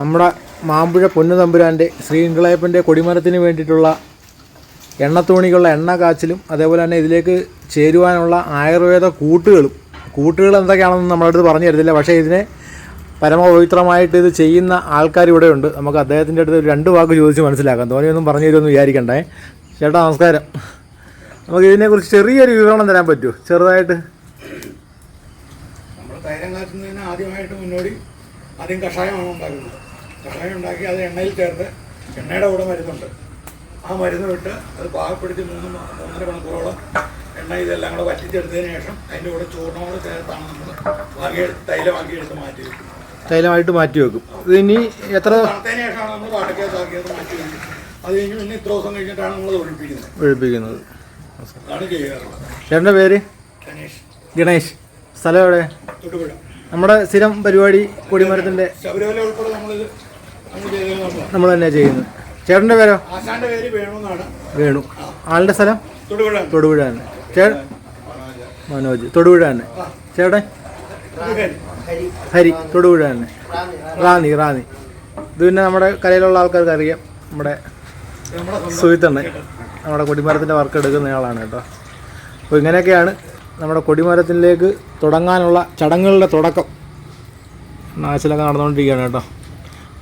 നമ്മുടെ മാമ്പുഴ പൊന്നുതമ്പുരാൻ്റെ ശ്രീഇങ്കളയപ്പൻ്റെ കൊടിമരത്തിന് വേണ്ടിയിട്ടുള്ള എണ്ണത്തോണികളുടെ എണ്ണ കാച്ചിലും അതേപോലെ തന്നെ ഇതിലേക്ക് ചേരുവാനുള്ള ആയുർവേദ കൂട്ടുകൾ എന്തൊക്കെയാണെന്ന് നമ്മുടെ അടുത്ത് പറഞ്ഞു തരത്തില്ല. പക്ഷേ ഇതിനെ പരമപവിത്രമായിട്ട് ഇത് ചെയ്യുന്ന ആൾക്കാർ ഇവിടെ ഉണ്ട്. നമുക്ക് അദ്ദേഹത്തിൻ്റെ അടുത്ത് 2 വാക്ക് ചോദിച്ച് മനസ്സിലാക്കാം. തോന്നിയൊന്നും പറഞ്ഞു തരുമെന്ന് വിചാരിക്കണ്ടേ. ചേട്ടാ നമസ്കാരം. നമുക്ക് ഇതിനെക്കുറിച്ച് ചെറിയൊരു വിവരണം തരാൻ പറ്റുമോ? ചെറുതായിട്ട്. നമ്മൾ തൈലം കാച്ചുന്നതിന് ആദ്യം കഷായമാണ് ഉണ്ടാക്കുന്നത്. കഷായം ഉണ്ടാക്കി അത് എണ്ണയിൽ ചേർത്ത് എണ്ണയുടെ കൂടെ മരുന്നുണ്ട്. ആ മരുന്ന് വിട്ട് അത് പാകപ്പെടുത്തി 3-3.5 മണിക്കൂറോളം എണ്ണ ഇതെല്ലാം കൂടെ വറ്റിച്ചെടുത്തതിന് ശേഷം അതിൻ്റെ കൂടെ ചൂർണ്ണോട് ചേർത്താണ് നമ്മൾ തൈലമായിട്ട് മാറ്റി വെക്കും. ഇത് ഇനി എത്ര തണുത്തതിന് ശേഷമാണ് നമ്മൾ പാട്ടക്കേസാക്കിയത് മാറ്റി വെക്കും. അത് കഴിഞ്ഞ് പിന്നെ ഇത്ര ദിവസം കഴിഞ്ഞിട്ടാണ് നമ്മൾ ഒഴിപ്പിക്കുന്നത്. അതാണ് ചെയ്യാറുള്ളത്. ചേട്ടൻ്റെ പേര്? ഗണേഷ്. സ്ഥലം എവിടെ? തൊടുപുഴ. നമ്മുടെ സ്ഥിരം പരിപാടി കൊടിമരത്തിൻ്റെ ശബരിമല ഉൾപ്പെടെ നമ്മൾ തന്നെ ചെയ്യുന്നത്. ചേട്ടൻ്റെ പേരോ? ആശാന്റെ പേര് വേണുന്നാണ്. വേണു. ആളുടെ സ്ഥലം? തൊടുപുഴ തന്നെ. മനോജ് തൊടുപുഴ തന്നെ. ചേട്ടൻ? ഹരി തൊടുപുഴ തന്നെ. റാന്നി. ഇത് പിന്നെ നമ്മുടെ കരയിലുള്ള ആൾക്കാർക്ക് അറിയാം. നമ്മുടെ സുഹിത്തണ്ണൻ നമ്മുടെ കൊടിമരത്തിൻ്റെ വർക്ക് എടുക്കുന്നയാളാണ് കേട്ടോ. അപ്പോൾ ഇങ്ങനെയൊക്കെയാണ് നമ്മുടെ കൊടിമരത്തിലേക്ക് തുടങ്ങാനുള്ള ചടങ്ങുകളുടെ തുടക്കം. നാശലൊക്കെ നടന്നുകൊണ്ടിരിക്കുകയാണ് കേട്ടോ.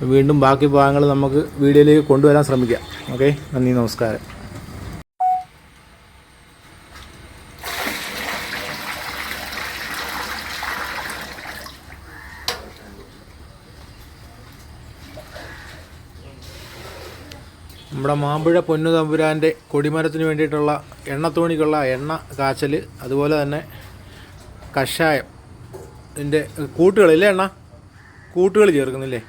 വീണ്ടും ബാക്കി ഭാഗങ്ങൾ നമുക്ക് വീഡിയോയിലേക്ക് കൊണ്ടുവരാൻ ശ്രമിക്കാം. ഓക്കെ, നന്ദി, നമസ്കാരം. നമ്മുടെ മാമ്പുഴ പൊന്നുതമ്പുരാൻ്റെ കൊടിമരത്തിന് വേണ്ടിയിട്ടുള്ള എണ്ണത്തോണിക്കുള്ള എണ്ണ കാച്ചൽ, അതുപോലെ തന്നെ കഷായം, ഇതിൻ്റെ കൂട്ടുകളില്ലേ, കൂട്ടുകൾ ചേർക്കുന്നില്ലേ?